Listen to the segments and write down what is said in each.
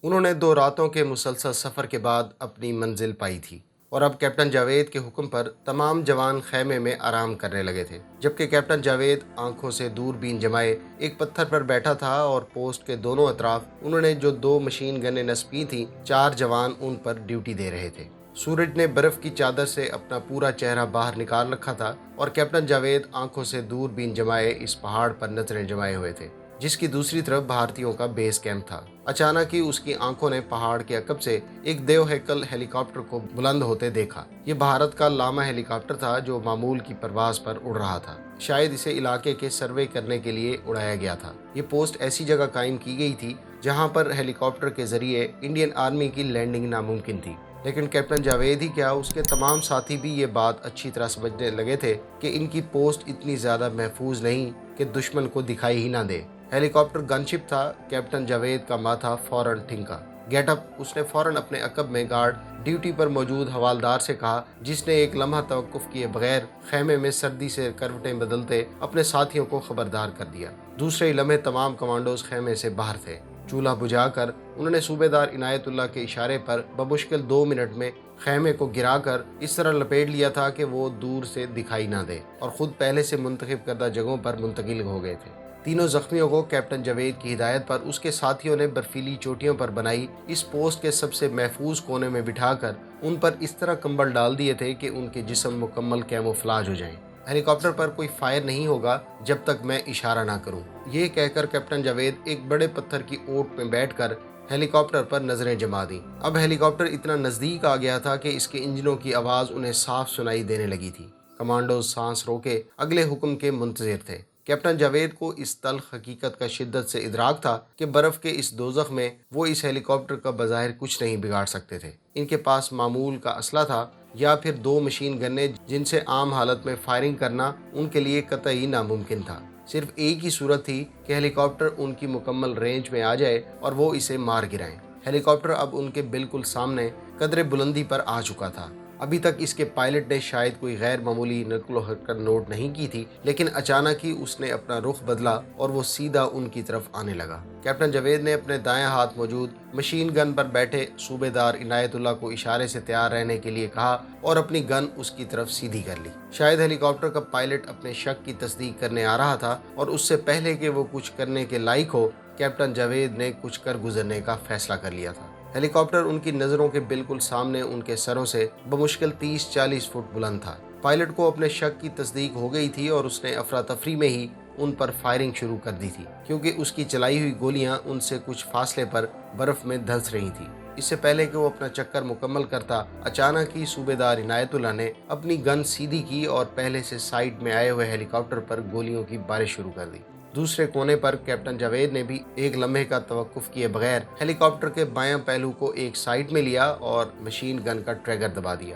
انہوں نے 2 راتوں کے مسلسل سفر کے بعد اپنی منزل پائی تھی اور اب کیپٹن جاوید کے حکم پر تمام جوان خیمے میں آرام کرنے لگے تھے، جبکہ کیپٹن جاوید آنکھوں سے دور بین جمائے ایک پتھر پر بیٹھا تھا اور پوسٹ کے دونوں اطراف انہوں نے جو 2 مشین گنیں نصب تھیں، 4 جوان ان پر ڈیوٹی دے رہے تھے۔ سورج نے برف کی چادر سے اپنا پورا چہرہ باہر نکال رکھا تھا اور کیپٹن جاوید آنکھوں سے دور بین جمائے اس پہاڑ پر نظریں جمائے ہوئے تھے جس کی دوسری طرف بھارتیوں کا بیس کیمپ تھا۔ اچانک ہی اس کی آنکھوں نے پہاڑ کے عقب سے ایک دیو ہیکل ہیلی کاپٹر کو بلند ہوتے دیکھا۔ یہ بھارت کا لاما ہیلی کاپٹر تھا جو معمول کی پرواز پر اڑ رہا تھا، شاید اسے علاقے کے سروے کرنے کے لیے اڑایا گیا تھا۔ یہ پوسٹ ایسی جگہ قائم کی گئی تھی جہاں پر ہیلی کاپٹر کے ذریعے انڈین آرمی کی لینڈنگ ناممکن تھی، لیکن کیپٹن جاوید ہی کیا اس کے تمام ساتھی بھی یہ بات اچھی طرح سمجھنے لگے تھے کہ ان کی پوسٹ اتنی زیادہ محفوظ نہیں کہ دشمن کو دکھائی ہی نہ دے۔ ہیلی کاپٹر گن شپ تھا۔ کیپٹن جاوید کا ماتھا فوراً ٹھنکا۔ گیٹ اپ، اس نے فوراً اپنے عقب میں گارڈ ڈیوٹی پر موجود حوالدار سے کہا، جس نے ایک لمحہ توقف کیے بغیر خیمے میں سردی سے کروٹیں بدلتے اپنے ساتھیوں کو خبردار کر دیا۔ دوسرے ہی لمحے تمام کمانڈوز خیمے سے باہر تھے۔ چولہا بجھا کر انہوں نے صوبے دار عنایت اللہ کے اشارے پر بمشکل 2 منٹ میں خیمے کو گرا کر اس طرح لپیٹ لیا تھا کہ وہ دور سے دکھائی نہ دے، اور خود پہلے سے منتخب کردہ جگہوں پر منتقل ہو گئے تھے۔ تینوں زخمیوں کو کیپٹن جاوید کی ہدایت پر اس کے ساتھیوں نے برفیلی چوٹیوں پر بنائی اس پوسٹ کے سب سے محفوظ کونے میں بٹھا کر ان پر اس طرح کمبل ڈال دیے تھے کہ ان کے جسم مکمل کیموفلاج ہو جائیں۔ ہیلی کاپٹر پر کوئی فائر نہیں ہوگا جب تک میں اشارہ نہ کروں، یہ کہہ کر کیپٹن جاوید ایک بڑے پتھر کی اوٹ میں بیٹھ کر ہیلی کاپٹر پر نظریں جما دیں۔ اب ہیلی کاپٹر اتنا نزدیک آ گیا تھا کہ اس کے انجنوں کی آواز انہیں صاف سنائی دینے لگی تھی۔ کمانڈوز سانس روکے اگلے حکم کے منتظر تھے۔ کیپٹن جاوید کو اس تلخ حقیقت کا شدت سے ادراک تھا کہ برف کے اس دوزخ میں وہ اس ہیلی کاپٹر کا بظاہر کچھ نہیں بگاڑ سکتے تھے۔ ان کے پاس معمول کا اسلحہ تھا یا پھر 2 مشین گنیں جن سے عام حالت میں فائرنگ کرنا ان کے لیے قطعی ناممکن تھا۔ صرف ایک ہی صورت تھی کہ ہیلی کاپٹر ان کی مکمل رینج میں آ جائے اور وہ اسے مار گرائیں۔ ہیلی کاپٹر اب ان کے بالکل سامنے قدرے بلندی پر آ چکا تھا۔ ابھی تک اس کے پائلٹ نے شاید کوئی غیر معمولی نقل و حرکت نوٹ نہیں کی تھی، لیکن اچانک ہی اس نے اپنا رخ بدلا اور وہ سیدھا ان کی طرف آنے لگا۔ کیپٹن جاوید نے اپنے دائیں ہاتھ موجود مشین گن پر بیٹھے صوبے دار عنایت اللہ کو اشارے سے تیار رہنے کے لیے کہا اور اپنی گن اس کی طرف سیدھی کر لی۔ شاید ہیلی کاپٹر کا پائلٹ اپنے شک کی تصدیق کرنے آ رہا تھا اور اس سے پہلے کہ وہ کچھ کرنے کے لائق ہو، کیپٹن جاوید نے کچھ کر گزرنے کا فیصلہ کر لیا تھا۔ ہیلی کاپٹر ان کی نظروں کے بالکل سامنے ان کے سروں سے بمشکل 30-40 فٹ بلند تھا۔ پائلٹ کو اپنے شک کی تصدیق ہو گئی تھی اور اس نے افراتفری میں ہی ان پر فائرنگ شروع کر دی تھی، کیونکہ اس کی چلائی ہوئی گولیاں ان سے کچھ فاصلے پر برف میں دھنس رہی تھیں۔ اس سے پہلے کہ وہ اپنا چکر مکمل کرتا، اچانک ہی صوبے دار عنایت اللہ نے اپنی گن سیدھی کی اور پہلے سے سائیڈ میں آئے ہوئے ہیلی کاپٹر پر گولیوں کی بارش شروع کر دی۔ دوسرے کونے پر کیپٹن جاوید نے بھی ایک لمحے کا توقف کیے بغیر ہیلی کاپٹر کے بایاں پہلو کو ایک سائیڈ میں لیا اور مشین گن کا ٹریگر دبا دیا۔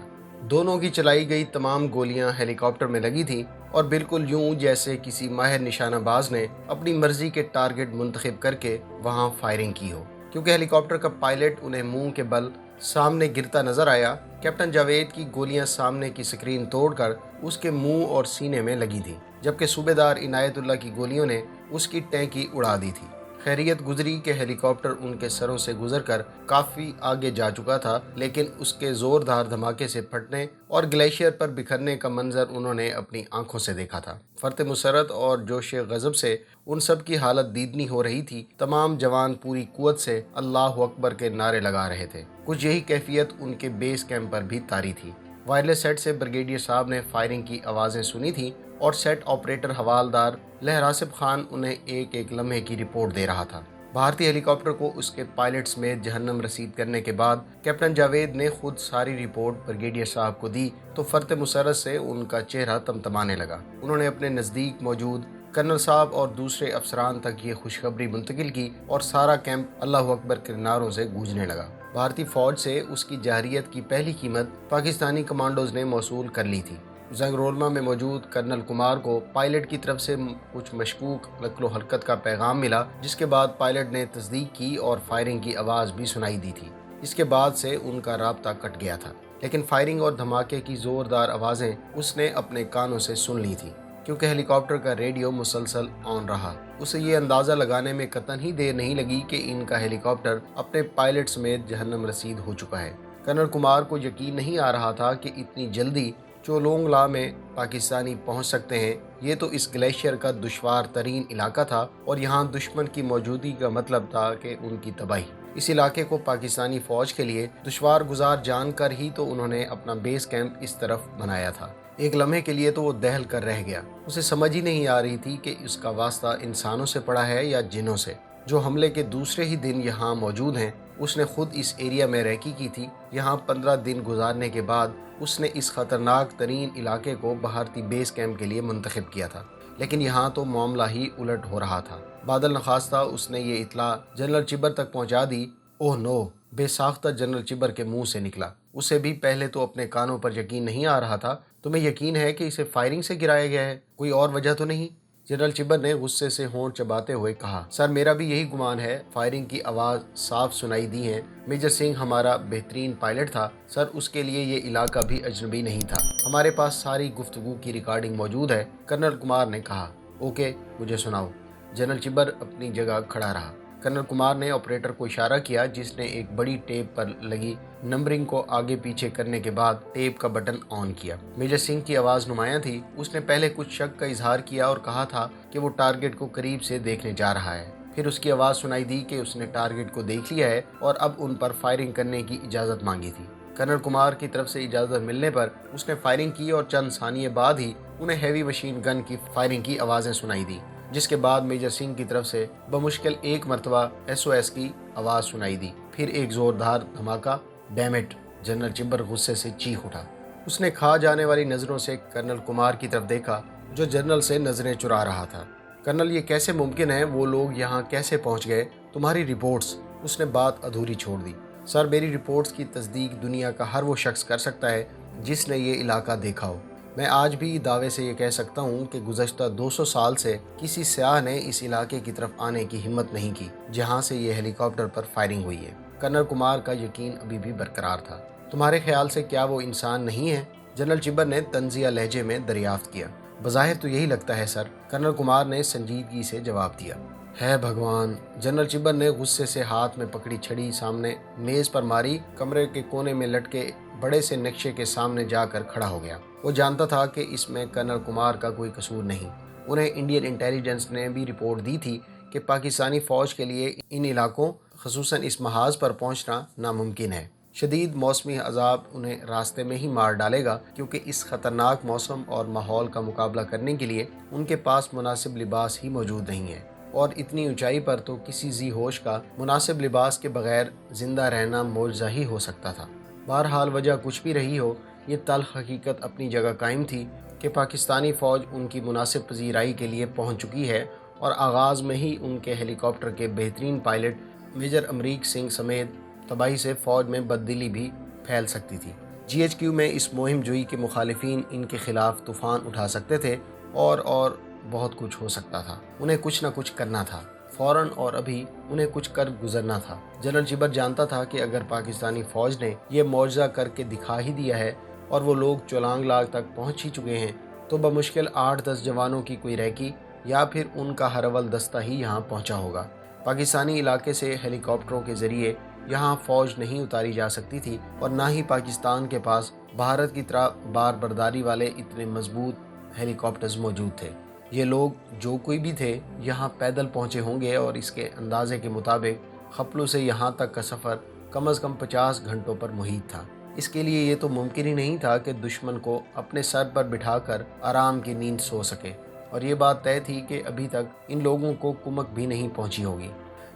دونوں کی چلائی گئی تمام گولیاں ہیلی کاپٹر میں لگی تھیں اور بالکل یوں جیسے کسی ماہر نشانہ باز نے اپنی مرضی کے ٹارگٹ منتخب کر کے وہاں فائرنگ کی ہو۔ کیونکہ ہیلی کاپٹر کا پائلٹ انہیں منہ کے بل سامنے گرتا نظر آیا، کیپٹن جاوید کی گولیاں سامنے کی سکرین توڑ کر اس کے منہ اور سینے میں لگی تھیں، جبکہ صوبے دار عنایت اللہ کی گولیوں نے اس کی ٹینکی اڑا دی تھی۔ خیریت گزری کہ ہیلی کاپٹر ان کے سروں سے گزر کر کافی آگے جا چکا تھا، لیکن اس کے زوردار دھماکے سے پھٹنے اور گلیشیئر پر بکھرنے کا منظر انہوں نے اپنی آنکھوں سے دیکھا تھا۔ فرط مسرت اور جوش غضب سے ان سب کی حالت دیدنی ہو رہی تھی۔ تمام جوان پوری قوت سے اللہ اکبر کے نعرے لگا رہے تھے۔ کچھ یہی کیفیت ان کے بیس کیمپ پر بھی طاری تھی۔ وائرلیس سیٹ سے بریگیڈیئر صاحب نے فائرنگ کی آوازیں سنی تھیں اور سیٹ آپریٹر حوالدار لہراسب خان انہیں ایک ایک لمحے کی رپورٹ دے رہا تھا۔ بھارتی ہیلی کاپٹر کو اس کے پائلٹ سمیت جہنم رسید کرنے کے بعد کیپٹن جاوید نے خود ساری رپورٹ بریگیڈیئر صاحب کو دی تو فرط مسرت سے ان کا چہرہ تمتمانے لگا۔ انہوں نے اپنے نزدیک موجود کرنل صاحب اور دوسرے افسران تک یہ خوشخبری منتقل کی اور سارا کیمپ اللہ اکبر کے نعروں سے گونجنے لگا۔ بھارتی فوج سے اس کی جارحیت کی پہلی قیمت پاکستانی کمانڈوز نے موصول کر لی تھی۔ زنگ رولما میں موجود کرنل کمار کو پائلٹ کی طرف سے کچھ مشکوک نقل و حرکت کا پیغام ملا، جس کے بعد پائلٹ نے تصدیق کی اور فائرنگ کی آواز بھی سنائی دی تھی۔ اس کے بعد سے ان کا رابطہ کٹ گیا تھا، لیکن فائرنگ اور دھماکے کی زوردار آوازیں اس نے اپنے کانوں سے سن لی تھیں۔ क्योंकि हेलीकॉप्टर का रेडियो मुसलसल ऑन रहा। उसे ये अंदाज़ा लगाने में कतई ही देर नहीं लगी कि इनका हेलीकॉप्टर अपने पायलट समेत जहन्नम रसीद हो चुका है। कर्नल कुमार को यकीन नहीं आ रहा था कि इतनी जल्दी चोलोंगला में पाकिस्तानी पहुंच सकते हैं। ये तो इस ग्लेशियर का दुश्वार तरीन इलाका था और यहाँ दुश्मन की मौजूदगी का मतलब था कि उनकी तबाही। इस इलाके को पाकिस्तानी फ़ौज के लिए दुश्वार गुजार जानकर ही तो उन्होंने अपना बेस कैंप इस तरफ बनाया था। एक लम्हे के लिए तो वो दहल कर रह गया। उसे समझ ही नहीं आ रही थी कि उसका वास्ता इंसानों से पड़ा है या जिनों से, जो हमले के दूसरे ही दिन यहाँ मौजूद हैं। उसने खुद इस एरिया में रैकी की थी। यहाँ 15 दिन गुजारने के बाद उसने इस खतरनाक तरीन इलाके को भारतीय बेस कैंप के लिए मुंतखब किया था, लेकिन यहाँ तो मामला ही उलट हो रहा था। बादल नखास्ता उसने ये इतला जनरल चिबर तक पहुँचा दी। ओह नो, बेसाख्ता जनरल चिबर के मुंह से निकला। उसे भी पहले तो अपने कानों पर यकीन नहीं आ रहा था। तुम्हें यकीन है कि इसे फायरिंग से गिराया गया है? कोई और वजह तो नहीं? जनरल चिबर ने गुस्से से होंठ चबाते हुए कहा, सर मेरा भी यही गुमान है। फायरिंग की आवाज़ साफ सुनाई दी है। मेजर सिंह हमारा बेहतरीन पायलट था सर, उसके लिए ये इलाका भी अजनबी नहीं था। हमारे पास सारी गुफ्तगू की रिकॉर्डिंग मौजूद है। कर्नल कुमार ने कहा। ओके, मुझे सुनाओ। जनरल चिबर अपनी जगह खड़ा रहा। कर्नल कुमार ने ऑपरेटर को इशारा किया, जिसने एक बड़ी टेप पर लगी नंबरिंग को आगे पीछे करने के बाद टेप का बटन ऑन किया। मेजर सिंह की आवाज़ नुमायां थी। उसने पहले कुछ शक का इजहार किया और कहा था कि वो टारगेट को करीब से देखने जा रहा है। फिर उसकी आवाज़ सुनाई दी कि उसने टारगेट को देख लिया है और अब उन पर फायरिंग करने की इजाज़त मांगी थी। कर्नल कुमार की तरफ से इजाज़त मिलने पर उसने फायरिंग की और चंद सानिये बाद ही उन्हें हैवी मशीन गन की फायरिंग की आवाज़ें सुनाई दी, जिसके बाद मेजर सिंह की तरफ से बमुश्किल एक मरतबा SOS की आवाज़ सुनाई दी। फिर एक ज़ोरदार धमाका। Damn it! जनरल चिबर गुस्से से चीख उठा। उसने खा जाने वाली नज़रों से कर्नल कुमार की तरफ देखा, जो जनरल से नज़रें चुरा रहा था। कर्नल, ये कैसे मुमकिन है? वो लोग यहाँ कैसे पहुँच गए? तुम्हारी रिपोर्ट्स। उसने बात अधूरी छोड़ दी। सर, मेरी रिपोर्ट्स की तस्दीक दुनिया का हर वो शख्स कर सकता है जिसने ये इलाका देखा हो। मैं आज भी दावे से ये कह सकता हूँ कि गुज़श्ता 200 साल से किसी स्याह ने इस इलाके की तरफ आने की हिम्मत नहीं की जहाँ से ये हेलीकॉप्टर पर फायरिंग हुई है। कर्नल कुमार का यकीन अभी भी बरकरार था। तुम्हारे ख्याल से क्या वो इंसान नहीं है? जनरल चिबर ने तंजिया लहजे में दरियाफ्त किया। बज़ाहिर तो यही लगता है सर, कर्नल कुमार ने संजीदगी से जवाब दिया। है भगवान! जनरल चिबर ने गुस्से से हाथ में पकड़ी छड़ी सामने मेज़ पर मारी। कमरे के कोने में लटके बड़े से नक्शे के सामने जाकर खड़ा हो गया। वो जानता था कि इसमें कर्नल कुमार का कोई कसूर नहीं। उन्हें इंडियन इंटेलिजेंस ने भी रिपोर्ट दी थी कि पाकिस्तानी फ़ौज के लिए इन इलाकों, ख़ुसूसन इस महाज पर पहुंचना नामुमकिन है। शदीद मौसमी अजाब उन्हें रास्ते में ही मार डालेगा, क्योंकि इस ख़तरनाक मौसम और माहौल का मुकाबला करने के लिए उनके पास मुनासिब लिबास ही मौजूद नहीं है। और इतनी ऊंचाई पर तो किसी जी होश का मुनासिब लिबास के बगैर ज़िंदा रहना मौजज़ा ही हो सकता था। बहरहाल, वजह कुछ भी रही हो, ये तल्ख हकीकत अपनी जगह कायम थी कि पाकिस्तानी फ़ौज उनकी मुनासिब पजीराई के लिए पहुंच चुकी है और आगाज़ में ही उनके हेलीकॉप्टर के बेहतरीन पायलट मेजर अमरीक सिंह समेत तबाही से फ़ौज में बददिली भी फैल सकती थी। GHQ में इस मुहिम जोई के मुखालिफिन इनके खिलाफ तूफ़ान उठा सकते थे और बहुत कुछ हो सकता था। उन्हें कुछ न कुछ करना था फ़ौरन, और अभी उन्हें कुछ कर गुजरना था। जनरल चिबर जानता था कि अगर पाकिस्तानी फ़ौज ने यह मौजज़ा करके दिखा ही दिया है और वो लोग चोलांगलाग तक पहुंच ही चुके हैं, तो बमुश्किल 8-10 जवानों की कोई रैकी या फिर उनका हरवल दस्ता ही यहाँ पहुँचा होगा। पाकिस्तानी इलाके से हेलीकॉप्टरों के ज़रिए यहाँ फ़ौज नहीं उतारी जा सकती थी और ना ही पाकिस्तान के पास भारत की तरह बार बर्दारी वाले इतने मजबूत हेलीकॉप्टर्स मौजूद थे। ये लोग जो कोई भी थे यहाँ पैदल पहुँचे होंगे और इसके अंदाजे के मुताबिक खपलू से यहाँ तक का सफ़र कम अज़ कम 50 घंटों पर मुहित था। इसके लिए ये तो मुमकिन ही नहीं था कि दुश्मन को अपने सर पर बिठाकर आराम की नींद सो सके, और ये बात तय थी कि अभी तक इन लोगों को कुमक भी नहीं पहुँची होगी।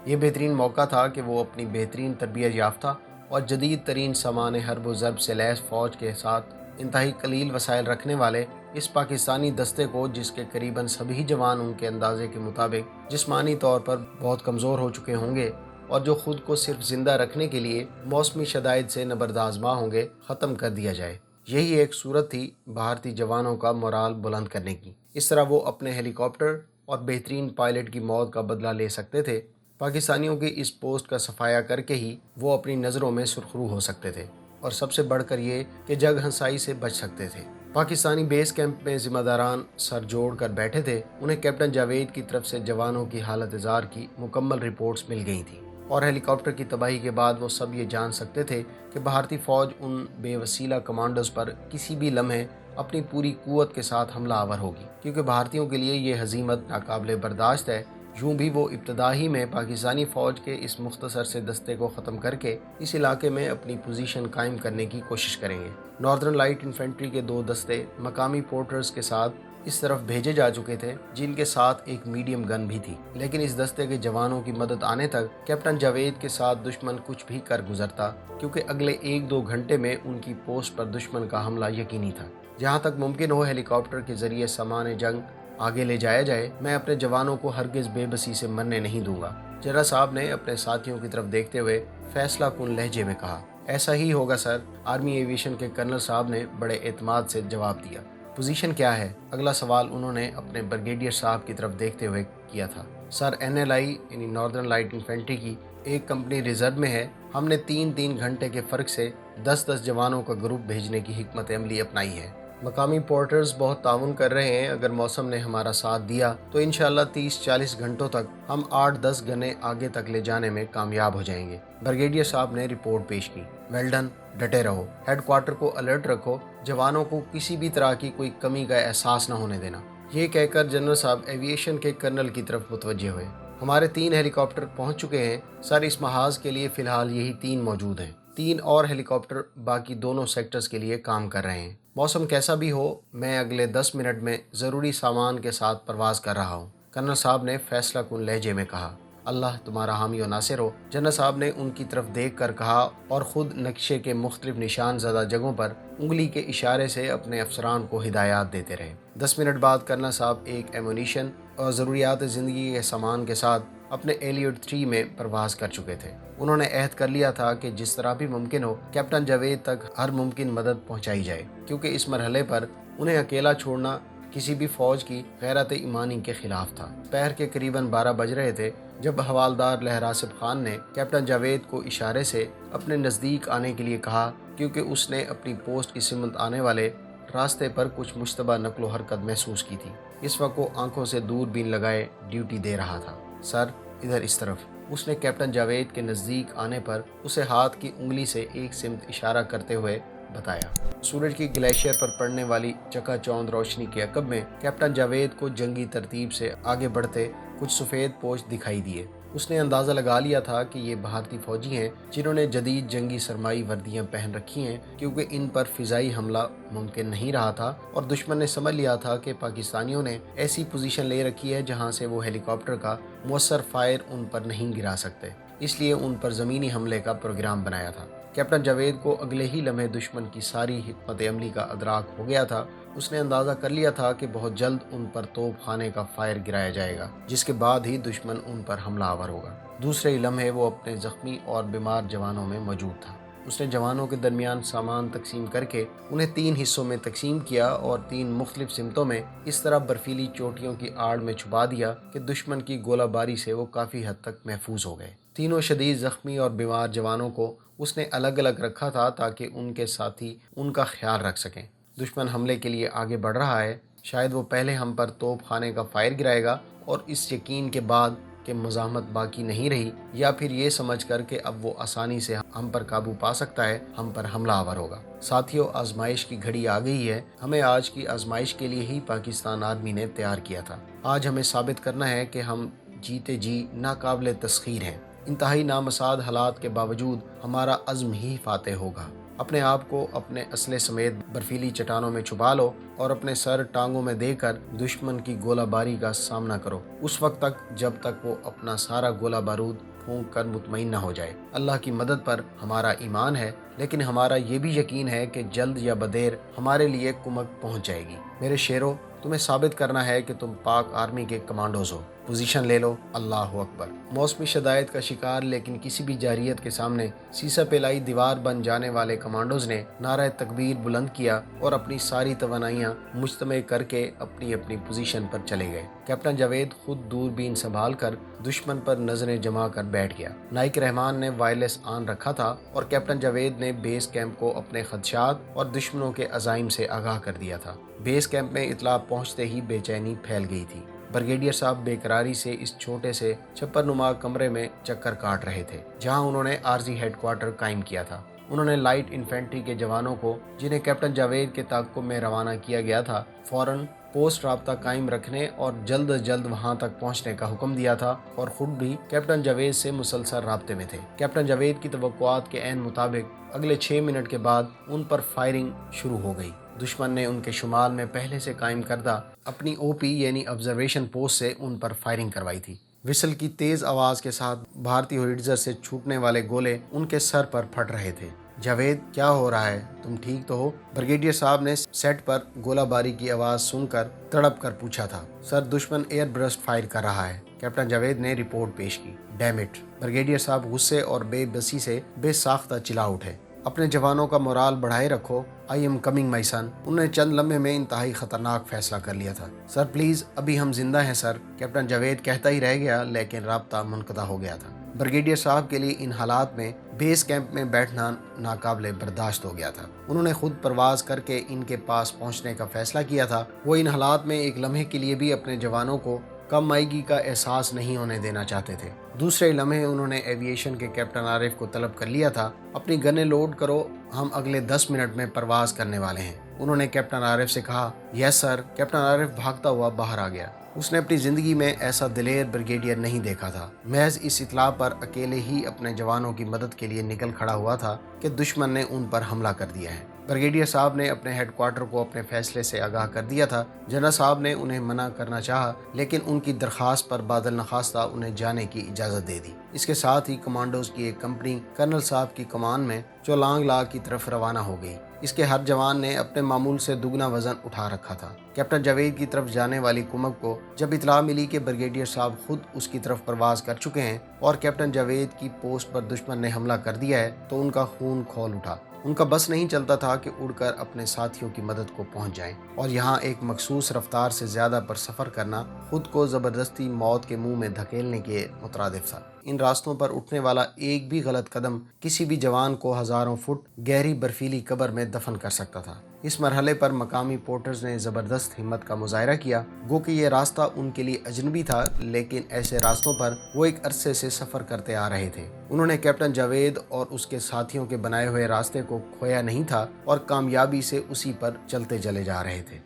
ये बेहतरीन मौका था कि वो अपनी बेहतरीन तरबियत याफ्ता और जदीद तरीन सामान हर्ब व ज़रब से लैस फ़ौज के साथ इंतहाई कलील वसाइल रखने वाले इस पाकिस्तानी दस्ते को, जिसके करीबन सभी जवान उनके अंदाजे के मुताबिक जिस्मानी तौर पर बहुत कमज़ोर हो चुके होंगे और जो ख़ुद को सिर्फ ज़िंदा रखने के लिए मौसमी शदाइद से नबरदाज़मा होंगे, ख़त्म कर दिया जाए। यही एक सूरत थी भारतीय जवानों का मोराल बुलंद करने की। इस तरह वो अपने हेलीकॉप्टर और बेहतरीन पायलट की मौत का बदला ले सकते थे। पाकिस्तानियों की इस पोस्ट का सफाया करके ही वो अपनी नज़रों में सुरखरू हो सकते थे और सबसे बढ़कर ये कि जग हंसाई से बच सकते थे। पाकिस्तानी बेस कैंप में जिम्मेदारान सर जोड़ कर बैठे थे। उन्हें कैप्टन जावेद की तरफ से जवानों की हालत ज़ार की मुकम्मल रिपोर्ट्स मिल गई थी और हेलीकॉप्टर की तबाही के बाद वो सब ये जान सकते थे कि भारतीय फ़ौज उन बेवसीला कमांडोज पर किसी भी लम्हे अपनी पूरी कुव्वत के साथ हमला आवर होगी, क्योंकि भारतीयों के लिए ये हजीमत नाकाबिले बर्दाश्त है। यूं भी वो इब्तदाही में पाकिस्तानी फ़ौज के इस मुख्तसर से दस्ते को ख़त्म करके इस इलाके में अपनी पोजीशन कायम करने की कोशिश करेंगे। नॉर्दर्न लाइट इन्फेंट्री के 2 दस्ते मकामी पोर्टर्स के साथ इस तरफ भेजे जा चुके थे, जिनके साथ एक मीडियम गन भी थी। लेकिन इस दस्ते के जवानों की मदद आने तक कैप्टन जावेद के साथ दुश्मन कुछ भी कर गुजरता, क्योंकि अगले 1-2 घंटे में उनकी पोस्ट पर दुश्मन का हमला यकीनी था। जहाँ तक मुमकिन हो हेलीकॉप्टर के जरिए सामान जंग आगे ले जाया जाए। मैं अपने जवानों को हरगिज़ बेबसी से मरने नहीं दूंगा, जनरल साहब ने अपने साथियों की तरफ देखते हुए फैसला कुन लहजे में कहा। ऐसा ही होगा सर, आर्मी एविएशन के कर्नल साहब ने बड़े एतमाद से जवाब दिया। पोजीशन क्या है? अगला सवाल उन्होंने अपने ब्रिगेडियर साहब की तरफ देखते हुए किया था। सर, NLI यानी नॉर्दर्न लाइट इन्फेंट्री की एक कंपनी रिजर्व में है। हमने 3-3 घंटे के फ़र्क से 10-10 जवानों का ग्रुप भेजने की हिकमत अमली अपनाई है। मकामी पोर्टर्स बहुत ताउन कर रहे हैं। अगर मौसम ने हमारा साथ दिया तो इंशाल्लाह 30-40 घंटों तक हम 8-10 गने आगे तक ले जाने में कामयाब हो जाएंगे। ब्रिगेडियर साहब ने रिपोर्ट पेश की। वेल डन, डटे रहो, हेडक्वार्टर को अलर्ट रखो, जवानों को किसी भी तरह की कोई कमी का एहसास न होने देना। ये कहकर जनरल साहब एविएशन के कर्नल की तरफ मुतवज्जे हुए। हमारे 3 हेलीकॉप्टर पहुंच चुके हैं सर। इस महाज के लिए फ़िलहाल यही 3 मौजूद हैं। 3 और हेलीकॉप्टर बाकी दोनों सेक्टर्स के लिए काम कर रहे हैं। मौसम कैसा भी हो, मैं अगले 10 मिनट में ज़रूरी सामान के साथ परवाज़ कर रहा हूँ, कर्नल साहब ने फैसला कुन लहजे में कहा। अल्लाह तुम्हारा हामी और नासिर हो, जनरल साहब ने उनकी तरफ देख कर कहा और ख़ुद नक्शे के मुख्तलिफ निशान ज़दा जगहों पर उंगली के इशारे से अपने अफसरान को हिदायत देते रहे। 10 मिनट बाद कर्नल साहब एक एमुनीशन और ज़रूरियात ज़िंदगी के सामान के साथ अपने एलियट 3 में परवाज़ कर चुके थे। उन्होंने अहद कर लिया था कि जिस तरह भी मुमकिन हो कैप्टन जावेद तक हर मुमकिन मदद पहुंचाई जाए, क्योंकि इस मरहले पर उन्हें अकेला छोड़ना किसी भी फ़ौज की गैरत ईमानी के ख़िलाफ़ था। दोपहर के करीबन 12 बज रहे थे जब हवालदार लहरासिब खान ने कैप्टन जावेद को इशारे से अपने नज़दीक आने के लिए कहा, क्योंकि उसने अपनी पोस्ट की सिमत आने वाले रास्ते पर कुछ मुश्तबा नकलो हरकत महसूस की थी। इस वक्त वो आंखों से दूरबीन लगाए ड्यूटी दे रहा था। सर, इधर इस तरफ। उसने कैप्टन जावेद के नज़दीक आने पर उसे हाथ की उंगली से एक सिमत इशारा करते हुए बताया। सूरज की ग्लेशियर पर पड़ने वाली चकाचौंध रोशनी के अकब में कैप्टन जावेद को जंगी तरतीब से आगे बढ़ते कुछ सफ़ेद पोश दिखाई दिए। उसने अंदाज़ा लगा लिया था कि ये भारतीय फ़ौजी हैं जिन्होंने जदीद जंगी सरमाई वर्दियाँ पहन रखी हैं, क्योंकि इन पर फ़िज़ाई हमला मुमकिन नहीं रहा था और दुश्मन ने समझ लिया था कि पाकिस्तानियों ने ऐसी पोजीशन ले रखी है जहां से वो हेलीकॉप्टर का मुअस्सर फायर उन पर नहीं गिरा सकते, इसलिए उन पर ज़मीनी हमले का प्रोग्राम बनाया था। कैप्टन जावेद को अगले ही लम्हे दुश्मन की सारी हिकमत अमली का अदराक हो गया था। उसने अंदाज़ा कर लिया था कि बहुत जल्द उन पर तोप खाने का फायर गिराया जाएगा, जिसके बाद ही दुश्मन उन पर हमला आवर होगा। दूसरे ही लम्हे वो अपने ज़ख्मी और बीमार जवानों में मौजूद था। उसने जवानों के दरमियान सामान तकसीम करके उन्हें 3 हिस्सों में तकसीम किया और 3 मुख्तलिफ सिमतों में इस तरह बर्फीली चोटियों की आड़ में छुपा दिया कि दुश्मन की गोलाबारी से वो काफ़ी हद तक महफूज हो गए। तीनों शदीद ज़ख्मी और बीमार जवानों को उसने अलग अलग रखा था ताकि उनके साथी उनका ख्याल रख सकें। दुश्मन हमले के लिए आगे बढ़ रहा है, शायद वो पहले हम पर तोप खाने का फायर गिराएगा और इस यकीन के बाद कि मज़ाहमत बाकी नहीं रही, या फिर ये समझ कर कि अब वो आसानी से हम पर काबू पा सकता है, हम पर हमला आवर होगा। साथियों, आजमाइश की घड़ी आ गई है। हमें आज की आजमाइश के लिए ही पाकिस्तान आर्मी ने तैयार किया था। आज हमें साबित करना है कि हम जीते जी नाकाबिले तस्खीर हैं। इंतहाई नामसाद हालात के बावजूद हमारा अज़्म ही फातेह होगा। अपने आप को अपने असले समेत बर्फीली चट्टानों में छुपा लो और अपने सर टांगों में देकर दुश्मन की गोलाबारी का सामना करो, उस वक्त तक जब तक वो अपना सारा गोला बारूद फूंक कर मुतमईन न हो जाए। अल्लाह की मदद पर हमारा ईमान है, लेकिन हमारा ये भी यकीन है कि जल्द या बदेर हमारे लिए कुमक पहुंच जाएगी। मेरे शेरों, तुम्हें साबित करना है कि तुम पाक आर्मी के कमांडोज हो। پوزیشن لے لو، اللہ اکبر۔ موسمی شدائد کا شکار لیکن کسی بھی جارحیت کے سامنے سیسا پلائی دیوار بن جانے والے کمانڈوز نے نعرہ تکبیر بلند کیا اور اپنی ساری توانائیاں مجتمع کر کے اپنی اپنی پوزیشن پر چلے گئے۔ کیپٹن جاوید خود دوربین سنبھال کر دشمن پر نظریں جما کر بیٹھ گیا۔ نائک رحمان نے وائرلیس آن رکھا تھا اور کیپٹن جاوید نے بیس کیمپ کو اپنے خدشات اور دشمنوں کے عزائم سے آگاہ کر دیا تھا۔ بیس کیمپ میں اطلاع پہنچتے ہی بے چینی پھیل گئی تھی۔ بریگیڈیئر صاحب بے قراری سے اس چھوٹے سے چھپر نما کمرے میں چکر کاٹ رہے تھے جہاں انہوں نے عارضی ہیڈ کوارٹر قائم کیا تھا۔ انہوں نے لائٹ انفینٹری کے جوانوں کو جنہیں کیپٹن جاوید کے تعاقب میں روانہ کیا گیا تھا فوراً پوسٹ رابطہ قائم رکھنے اور جلد از جلد وہاں تک پہنچنے کا حکم دیا تھا اور خود بھی کیپٹن جاوید سے مسلسل رابطے میں تھے۔ کیپٹن جاوید کی توقعات کے عین مطابق اگلے 6 منٹ کے بعد ان پر فائرنگ شروع ہو گئی۔ دشمن نے ان کے شمال میں پہلے سے قائم کردہ اپنی او پی یعنی آبزرویشن پوسٹ سے ان پر فائرنگ کروائی تھی۔ وسل کی تیز آواز کے ساتھ بھارتی ہوئٹزر سے چھوٹنے والے گولے ان کے سر پر پھٹ رہے تھے۔ جاوید، کیا ہو رہا ہے؟ تم ٹھیک تو ہو؟ بریگیڈیئر صاحب نے سیٹ پر گولہ باری کی آواز سن کر تڑپ کر پوچھا تھا۔ سر، دشمن ایئر برسٹ فائر کر رہا ہے، کیپٹن جاوید نے رپورٹ پیش کی۔ Dam it! بریگیڈیئر صاحب غصے اور بے بسی سے بے ساختہ چلا اٹھے۔ اپنے جوانوں کا مورال بڑھائے رکھو، آئی ایم کمنگ مائی سن۔ انہوں نے چند لمحے میں انتہائی خطرناک فیصلہ کر لیا تھا۔ سر پلیز، ابھی ہم زندہ ہیں سر، کیپٹن جاوید کہتا ہی رہ گیا لیکن رابطہ منقطع ہو گیا تھا۔ بریگیڈیئر صاحب کے لیے ان حالات میں بیس کیمپ میں بیٹھنا ناقابل برداشت ہو گیا تھا۔ انہوں نے خود پرواز کر کے ان کے پاس پہنچنے کا فیصلہ کیا تھا۔ وہ ان حالات میں ایک لمحے کے لیے بھی اپنے جوانوں کو کم آئیگی کا احساس نہیں ہونے دینا چاہتے تھے۔ دوسرے لمحے انہوں نے ایویشن کے کیپٹن عارف کو طلب کر لیا تھا، اپنی گنیں لوڈ کرو، ہم اگلے 10 منٹ میں پرواز کرنے والے ہیں۔ انہوں نے کیپٹن عارف سے کہا، یس سر۔ کیپٹن عارف بھاگتا ہوا باہر آ گیا۔ اس نے اپنی زندگی میں ایسا دلیر بریگیڈیئر نہیں دیکھا تھا۔ محض اس اطلاع پر اکیلے ہی اپنے جوانوں کی مدد کے لیے نکل کھڑا ہوا تھا کہ دشمن نے ان پر حملہ کر دیا ہے۔ بریگیڈیئر صاحب نے اپنے ہیڈ کوارٹر کو اپنے فیصلے سے آگاہ کر دیا تھا۔ جنرل صاحب نے انہیں منع کرنا چاہا لیکن ان کی درخواست پر بادل نخواستہ انہیں جانے کی اجازت دے دی۔ اس کے ساتھ ہی کمانڈوز کی ایک کمپنی کرنل صاحب کی کمان میں چولانگ لا کی طرف روانہ ہو گئی۔ اس کے ہر جوان نے اپنے معمول سے دگنا وزن اٹھا رکھا تھا۔ کیپٹن جاوید کی طرف جانے والی کمک کو جب اطلاع ملی کہ بریگیڈیئر صاحب خود اس کی طرف پرواز کر چکے ہیں اور کیپٹن جاوید کی پوسٹ پر دشمن نے حملہ کر دیا ہے تو ان کا خون کھول اٹھا۔ ان کا بس نہیں چلتا تھا کہ اڑ کر اپنے ساتھیوں کی مدد کو پہنچ جائیں، اور یہاں ایک مخصوص رفتار سے زیادہ پر سفر کرنا خود کو زبردستی موت کے منہ میں دھکیلنے کے مترادف تھا۔ ان راستوں پر اٹھنے والا ایک بھی غلط قدم کسی بھی جوان کو ہزاروں فٹ گہری برفیلی قبر میں دفن کر سکتا تھا۔ اس مرحلے پر مقامی پورٹرز نے زبردست ہمت کا مظاہرہ کیا، گو کہ یہ راستہ ان کے لیے اجنبی تھا لیکن ایسے راستوں پر وہ ایک عرصے سے سفر کرتے آ رہے تھے۔ انہوں نے کیپٹن جاوید اور اس کے ساتھیوں کے بنائے ہوئے راستے کو کھویا نہیں تھا اور کامیابی سے اسی پر چلتے چلے جا رہے تھے۔